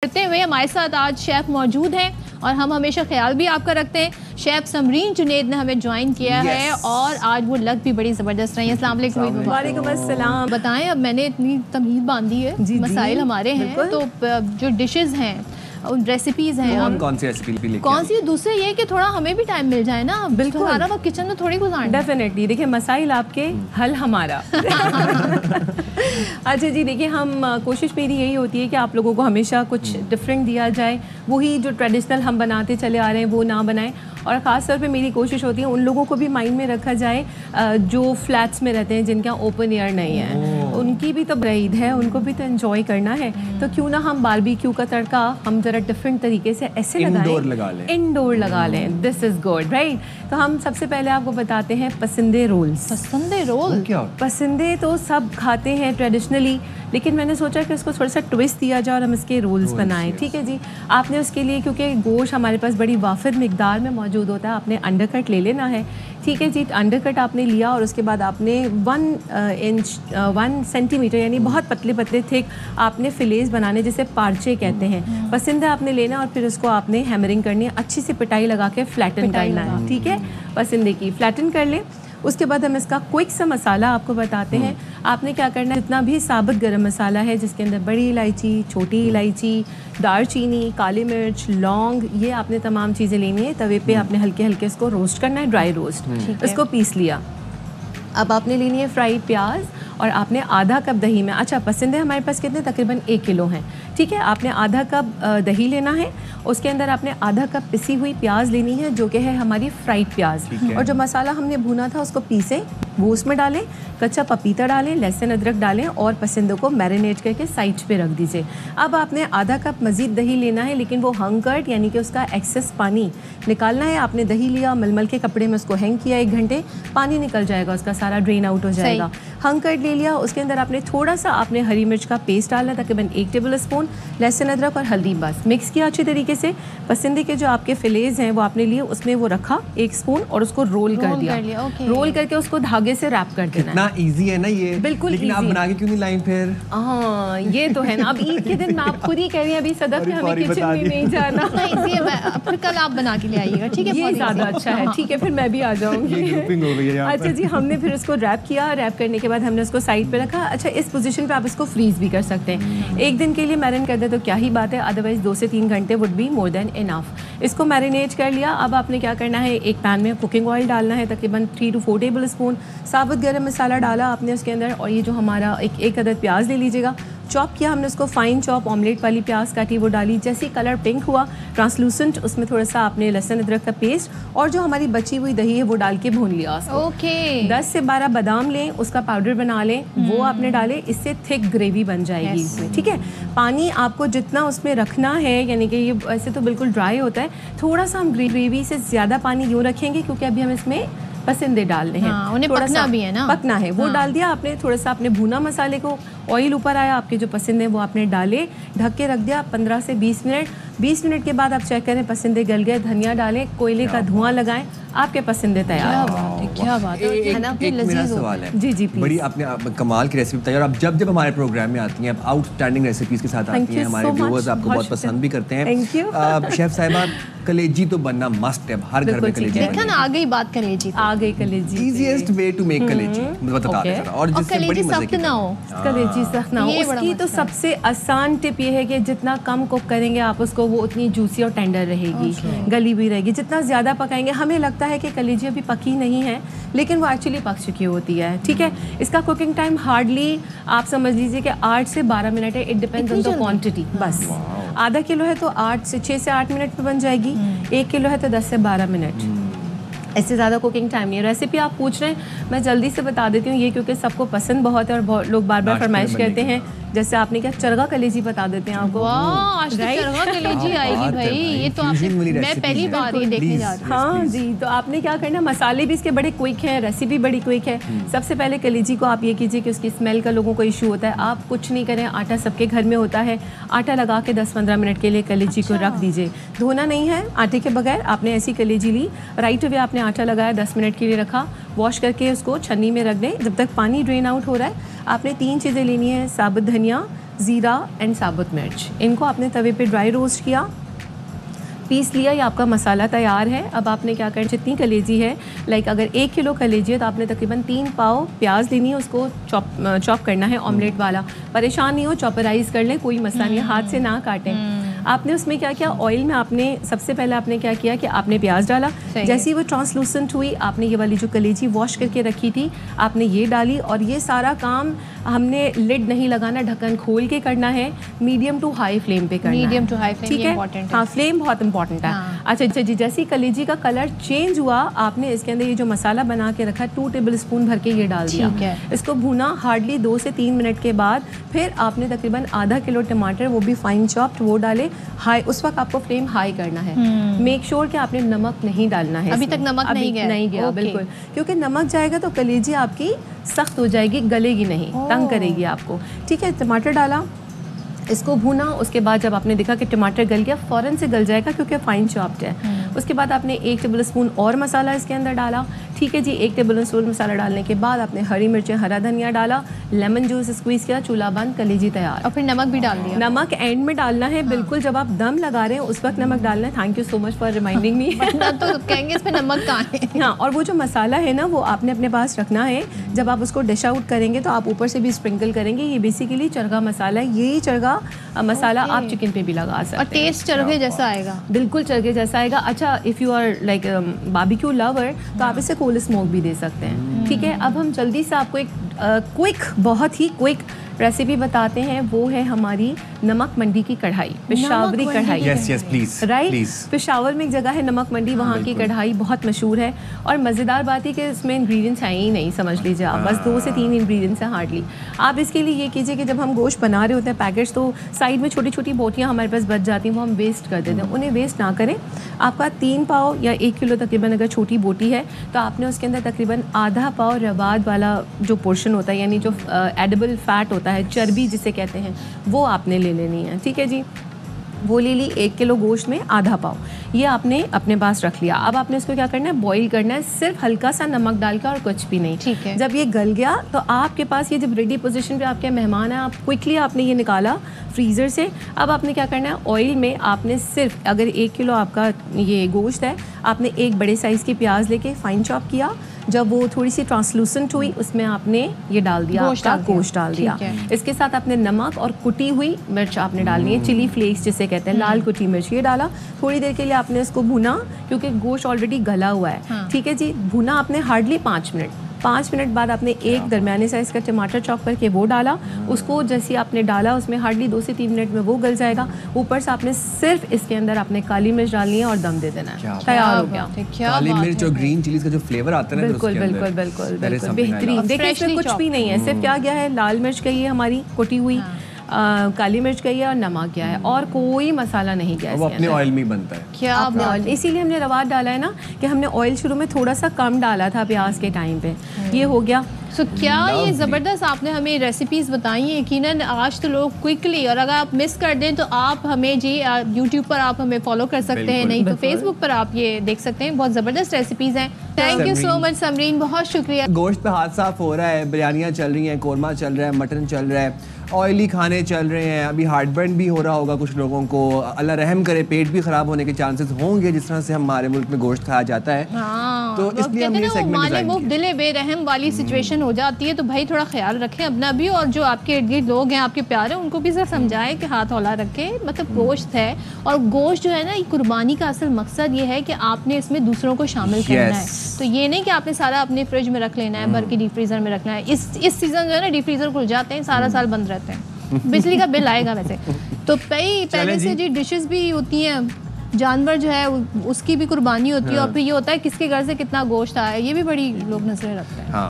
करते हुए हमारे साथ आज शेफ मौजूद हैं और हम हमेशा ख्याल भी आपका रखते हैं। शेफ समरीन जुनेद ने हमें ज्वाइन किया है और आज वो लग भी बड़ी ज़बरदस्त रही है। अस्सलाम वालेकुम। वालेकुम अस्सलाम। बताएं, अब मैंने इतनी तमीज़ बांधी है, मसाइल हमारे हैं, तो जो डिशेस हैं उन रेसिपीज़ हैं, हम कौन सी रेसिपी लेके कौन सी, दूसरे ये कि थोड़ा हमें भी टाइम मिल जाए ना। बिल्कुल, सारा वक्त किचन में थोड़ी गुजारना। डेफिनेटली, देखिए मसाइल आपके, हल हमारा। अच्छा जी, देखिए हम कोशिश मेरी यही होती है कि आप लोगों को हमेशा कुछ डिफरेंट दिया जाए, वही जो ट्रेडिशनल हम बनाते चले आ रहे हैं वो ना बनाएं। और ख़ास तौर पे मेरी कोशिश होती है उन लोगों को भी माइंड में रखा जाए जो फ्लैट्स में रहते हैं, जिनका ओपन एयर नहीं है, उनकी भी तो ईद है, उनको भी तो एंजॉय करना है। तो क्यों ना हम बारबेक्यू का तड़का हम ज़रा डिफरेंट तरीके से ऐसे इंडोर लगा लें। This is good, right. तो हम सबसे पहले आपको बताते हैं पसंदे रोल्स। पसंदे रोल, पसंदे तो सब खाते हैं ट्रेडिशनली, लेकिन मैंने सोचा कि उसको थोड़ा सा ट्विस्ट दिया जाए और हम इसके रोल्स बनाएं। ठीक है जी। आपने उसके लिए, क्योंकि गोश्त हमारे पास बड़ी वाफिर मिकदार में मौजूद होता है, आपने अंडरकट ले लेना है। ठीक है जी। अंडरकट आपने लिया और उसके बाद आपने 1 सेंटीमीटर यानी बहुत पतले पतले थिक आपने फिलेज बनाने, जिसे पार्चे कहते हैं। पसंदा आपने लेना और फिर उसको आपने हैमरिंग करनी है, अच्छी सी पिटाई लगा के फ्लैटन करना है। ठीक है, पसंदे की फ्लैटन कर लें। उसके बाद हम इसका क्विक सा मसाला आपको बताते हैं। आपने क्या करना है, जितना भी साबुत गरम मसाला है, जिसके अंदर बड़ी इलायची, छोटी इलायची, दालचीनी, काली मिर्च, लौंग, ये आपने तमाम चीज़ें लेनी है। तवे पे आपने हल्के हल्के इसको रोस्ट करना है, ड्राई रोस्ट। इसको पीस लिया। अब आपने लेनी है फ्राई प्याज और आपने आधा कप दही में, अच्छा पसंदे हमारे पास कितने, तकरीबन 1 किलो हैं। ठीक है, आपने आधा कप दही लेना है, उसके अंदर आपने आधा कप पिसी हुई प्याज लेनी है, जो कि है हमारी फ्राइड प्याज। और जो मसाला हमने भुना था उसको पीसें, वो उसमें डालें, कच्चा पपीता डालें, लहसुन अदरक डालें और पसंदों को मैरिनेट करके साइड पे रख दीजिए। अब आपने आधा कप मज़ीद दही लेना है, लेकिन वो हंग कर्ड यानी कि उसका एक्सेस पानी निकालना है। आपने दही लिया, मलमल के कपड़े में उसको हैंग किया, 1 घंटे, पानी निकल जाएगा, उसका सारा ड्रेन आउट हो जाएगा। हंग कर्ड ले लिया, उसके अंदर आपने थोड़ा सा आपने हरी मिर्च का पेस्ट डालना है, तकरीबन 1 टेबल स्पून, लहसुन अदरक और हल्दी, बस मिक्स किया अच्छी तरीके से। पसंदे के जो आपके फिलेज हैं वो आपने लिए, उसमें वो रखा 1 स्पून और उसको रोल कर दिया। रोल करके उसको धागे से रैप कर देना। कितना इजी है ना ये, बिल्कुल। लेकिन आप बना के क्यों नहीं लाइन फिर? हाँ, ये तो है ना। अब ईद के दिन मैं आप खुद ही कह रही हैं, अभी सदफ ने हमें किचन में नहीं जाना। फिर कल आप बना के ले आइएगा। ठीक है, ये ज़्यादा अच्छा है। ठीक है, फिर मैं भी आ जाऊँगी। अच्छा जी, हमने फिर इसको रैप किया। रैप करने के बाद हमने उसको साइड पे रखा। अच्छा, इस पोजीशन पे आप इसको फ्रीज भी कर सकते हैं। 1 दिन के लिए मैरिनेट कर दे तो क्या ही बात है, अदरवाइज 2 से 3 घंटे would be more than enough. इसको मैरिनेट कर लिया। अब आपने क्या करना है, एक पैन में कुकिंग ऑयल डालना है, तकरीबन 3 to 4 टेबल स्पून। साबुत गरम मसाला डाला आपने उसके अंदर, और ये जो हमारा एक अदद प्याज ले लीजिएगा, चॉप किया हमने उसको, फाइन चॉप, ऑमलेट वाली प्याज काटी, वो डाली। जैसे ही कलर पिंक हुआ, ट्रांसलूसेंट, उसमें थोड़ा सा आपने लहसुन अदरक का पेस्ट और जो हमारी बची हुई दही है वो डाल के भून लिया उसको। 10 से 12 बादाम लें, उसका पाउडर बना लें, वो आपने डाले, इससे थिक ग्रेवी बन जाएगी इसमें। ठीक है, पानी आपको जितना उसमें रखना है, यानी कि ये ऐसे तो बिल्कुल ड्राई होता है, थोड़ा सा हम ग्रेवी से ज़्यादा पानी यूँ रखेंगे क्योंकि अभी हम इसमें पसंदे डालने हैं। उन्हें पकना भी है ना, पकना है। वो डाल दिया आपने, थोड़ा सा आपने भुना मसाले को, ऑयल ऊपर आया, आपके जो पसंद है वो आपने डाले, ढक के रख दिया 15 से 20 मिनट। 20 मिनट के बाद आप चेक करें पसंदे गल गए, धनिया डालें, कोयले का धुआं लगाएं, आपके पसंदे तैयार। क्या बात है। एक मेरा सवाल है। जी जी, बड़ी आपने कमाल की रेसिपी बताई, और आप जब हमारे प्रोग्राम में आती हैं, आप आउटस्टैंडिंग रेसिपीज के साथ आती हैं, हमारे व्यूअर्स आपको बहुत पसंद भी करते हैं। शेफ साहिबा, कलेजी तो बनना मस्ट है, हर घर में कलेजी। देखा ना, आ गई बात कलेजी, आ गई कलेजी। इजीएस्ट वे टू मेक कलेजी बता दें जरा, और जिससे बड़ी मजे की ना हो, कलेजी सख्त ना हो। उसकी तो सबसे आसान टिप ये है कि जितना कम कुक करेंगे आप उसको, वो उतनी जूसी और टेंडर रहेगी, गली भी रहेगी। जितना ज़्यादा पकाएंगे, हमें लगता है कि कलेजी अभी पकी नहीं है, लेकिन वो एक्चुअली पक चुकी होती है। ठीक है, इसका कुकिंग टाइम हार्डली आप समझ लीजिए कि 8 से 12 मिनट है। It depends on the quantity. बस आधा किलो है तो 6 से 8 मिनट में बन जाएगी, 1 किलो है तो 10 से 12 मिनट। इससे ज़्यादा कुकिंग टाइम नहीं है। रेसिपी आप पूछ रहे हैं, मैं जल्दी से बता देती हूँ, ये क्योंकि सबको पसंद बहुत है और बहुत लोग बार बार फरमाइश करते हैं। जैसे आपने क्या, चरगा कलेजी बता देते हैं आपको। आज तो चरगा कलेजी आएगी भाई, ये तो मैं पहली बार ये देखने जा रही हूँ। हाँ जी, तो आपने क्या करना, मसाले भी इसके बड़े क्विक हैं, रेसिपी बड़ी क्विक है। सबसे पहले कलेजी को आप ये कीजिए कि उसकी स्मेल का लोगों को इशू होता है, आप कुछ नहीं करें, आटा सबके घर में होता है, आटा लगा के 10-15 मिनट के लिए कलेजी को रख दीजिए। धोना नहीं है, आटे के बगैर आपने ऐसी कलेजी ली, राइट अवे आपने आटा लगाया, 10 मिनट के लिए रखा, वॉश करके उसको छन्नी में रख दें। जब तक पानी ड्रेन आउट हो रहा है, आपने 3 चीज़ें लेनी है, साबुत धनिया, ज़ीरा एंड साबुत मिर्च, इनको आपने तवे पे ड्राई रोस्ट किया, पीस लिया, ये आपका मसाला तैयार है। अब आपने क्या करना, जितनी कलेजी है, लाइक अगर 1 किलो कलेजी है तो आपने तकरीबन 3 पाव प्याज लेनी है, उसको चॉप करना है ऑमलेट वाला। परेशान नहीं हो, चॉपराइज कर लें, कोई मसला नहीं है, हाथ से ना काटें। आपने उसमें क्या किया, ऑयल में आपने सबसे पहले आपने क्या किया कि आपने प्याज डाला, जैसे ही वो ट्रांसलूसेंट हुई आपने ये वाली जो कलेजी वॉश करके रखी थी आपने ये डाली, और ये सारा काम हमने लिड नहीं लगाना, ढक्कन खोल के करना है, मीडियम टू हाई फ्लेम पे करना है। मीडियम टू हाई फ्लेम, ठीक है, हाँ फ्लेम बहुत इंपॉर्टेंट है। अच्छा जी, जैसे ही कलेजी का कलर चेंज हुआ आपने इसके अंदर ये जो मसाला बना के रखा 2 टेबल स्पून भर के ये डाल दिया। इसको भुना हार्डली 2 से 3 मिनट के बाद फिर आपने तकरीबन आधा किलो टमाटर, वो भी फाइन चॉप्ड, वो डाले। हाई, उस वक्त आपको फ्लेम हाई करना है। मेक श्योर कि आपने नमक नहीं डालना है। अभी तक नमक नहीं गया बिल्कुल, क्योंकि नमक जाएगा तो कलेजी आपकी सख्त हो जाएगी, गलेगी नहीं, तंग करेगी आपको। ठीक है, टमाटर डाला, इसको भुना, उसके बाद जब आपने देखा कि टमाटर गल गया, फ़ौरन से गल जाएगा क्योंकि फाइन चॉप्ड है। उसके बाद आपने 1 टेबल स्पून और मसाला इसके अंदर डाला। ठीक है जी, 1 टेबल स्पून मसाला डालने के बाद आपने हरी मिर्चें, हरा धनिया डाला, लेमन जूस स्क्वीज़ किया, चूल्हा बंद, कलेजी तैयार। और फिर नमक भी डाल दिया। नमक एंड में डालना है, बिल्कुल जब आप दम लगा रहे हैं उस वक्त नमक डालना है। Thank you so much for reminding me. तो कहेंगे इस पे नमक कहाँ है। हाँ, और वो जो मसाला है ना वो आपने अपने पास रखना है। जब आप उसको डिश आउट करेंगे तो आप ऊपर से भी स्प्रिंकल करेंगे। ये बेसिकली चरगा मसाला है, यही चरगा मसाला आप चिकन पे भी लगा सकते हैं और टेस्ट चरगे जैसा आएगा, बिल्कुल चरगे जैसा आएगा। अच्छा, if you are like barbecue lover तो आप इसे कोल स्मोक भी दे सकते हैं। ठीक है, अब हम जल्दी से आपको एक क्विक, बहुत ही क्विक रेसिपी बताते हैं, वो है हमारी नमक मंडी की कढ़ाई, पेशावरी कढ़ाई। Yes please, right. पेशावर में एक जगह है नमक मंडी, वहाँ की कढ़ाई बहुत मशहूर है। और मज़ेदार बात है कि इसमें इंग्रेडिएंट्स हैं ही नहीं, समझ लीजिए आप, बस 2 से 3 इंग्रेडिएंट्स हैं हार्डली। आप इसके लिए ये कीजिए कि जब हम गोश्त बना रहे होते हैं पैकेट्स, तो साइड में छोटी छोटी बोटियाँ हमारे पास बच जाती हैं, वो हम वेस्ट कर देते हैं, उन्हें वेस्ट ना करें। आपका 3 पाव या 1 किलो तकरीबन अगर छोटी बोटी है तो आपने उसके अंदर तकरीबन आधा पाव रवाद वाला जो पोर्शन होता है, यानी जो एडिबल फैट होता है, चर्बी जिसे कहते हैं, वो आपने ले लेनी है। ठीक है जी, वो ले ली। 1 किलो गोश्त में आधा पाव ये आपने अपने पास रख लिया। अब आपने इसको क्या करना है, बॉईल करना है, सिर्फ हल्का सा नमक डालकर और कुछ भी नहीं। ठीक है। जब ये गल गया तो आपके पास ये जब रेडी पोजीशन पे आपके मेहमान हैं, आप क्विकली आपने ये निकाला फ्रीज़र से। अब आपने क्या करना है, ऑयल में आपने सिर्फ, अगर 1 किलो आपका ये गोश्त है, आपने एक बड़े साइज़ की प्याज लेके फाइन चॉप किया। जब वो थोड़ी सी ट्रांसलूसेंट हुई उसमें आपने ये डाल दिया, गोश्त डाल दिया। इसके साथ आपने नमक और कुटी हुई मिर्च आपने डालनी है, चिली फ्लेक्स जिसे कहते हैं, लाल कुटी मिर्च, ये डाला। थोड़ी देर के लिए आपने इसको भुना क्योंकि गोश्त ऑलरेडी गला हुआ है। ठीक है जी, भुना आपने हार्डली 5 मिनट। 5 मिनट बाद आपने एक दरमियाने साइज़ का टमाटर चॉप करके वो डाला। उसको जैसे आपने डाला उसमें हार्डली 2 से 3 मिनट में वो गल जाएगा। ऊपर से आपने सिर्फ इसके अंदर आपने काली मिर्च डालनी है और दम दे देना है, तैयार हो गया। काली मिर्च और ग्रीन चिलीज का जो फ्लेवर आता है ना, बिल्कुल बिल्कुल बिल्कुल बिल्कुल बेहतरीन। देखिए इसमें कुछ भी नहीं है, सिर्फ क्या गया है, लाल मिर्च गई है हमारी कुटी हुई, काली मिर्च गई है और नमक गया है, और कोई मसाला नहीं गया है। वो अपने ऑयल में बनता है। क्या ऑयल, इसीलिए हमने रवाद डाला है ना, कि हमने ऑयल शुरू में थोड़ा सा कम डाला था प्याज के टाइम पे। ये हो गया। सो क्या ये ज़बरदस्त आपने हमें रेसिपीज़ बताई हैं। यकीनन आज तो लोग क्विकली, और अगर आप मिस कर दें तो आप हमें जी यूट्यूब पर आप हमें फॉलो कर सकते हैं, नहीं तो फेसबुक पर आप ये देख सकते हैं। बहुत ज़बरदस्त रेसिपीज़ हैं। Thank you so much Samreen, बहुत शुक्रिया। गोश्त पे हाथ साफ हो रहा है, बिरयानियाँ चल रही हैं, कोरमा चल रहा है, मटन चल रहा है, ऑयली खाने चल रहे हैं, अभी हार्टबर्न भी हो रहा होगा कुछ लोगों को, अल्लाह रहम करे, पेट भी खराब होने के चांसेस होंगे जिस तरह से हमारे मुल्क में गोश्त खाया जाता है। तो इसलिए हम ये सेगमेंट डिजाइन किया। दिले बेरहम वाली सिचुएशन हो जाती है, तो भाई थोड़ा ख्याल रखें अपना भी, और जो आपके इर्द गिर्द लोग हैं, आपके प्यारे, उनको भी जरा समझाएं कि हाथ हौला रखें। मतलब गोश्त है, और गोश्त जो है ना, कुर्बानी का असल मकसद ये है कि आपने इसमें दूसरों को शामिल करना है। तो ये नहीं कि आपने सारा अपने फ्रिज में रख लेना है, भर के डीप फ्रीजर में रखना है। इस सीजन जो है ना, डीप फ्रीजर खुल जाते हैं, सारा साल बंद रहते हैं, बिजली का बिल आएगा वैसे तो। पहले से जी डिशेस भी होती हैं, जानवर जो है उसकी भी कुर्बानी होती है, और फिर ये होता है किसके घर से कितना गोश्त आया, ये भी बड़ी लोग नजरें रखते हैं।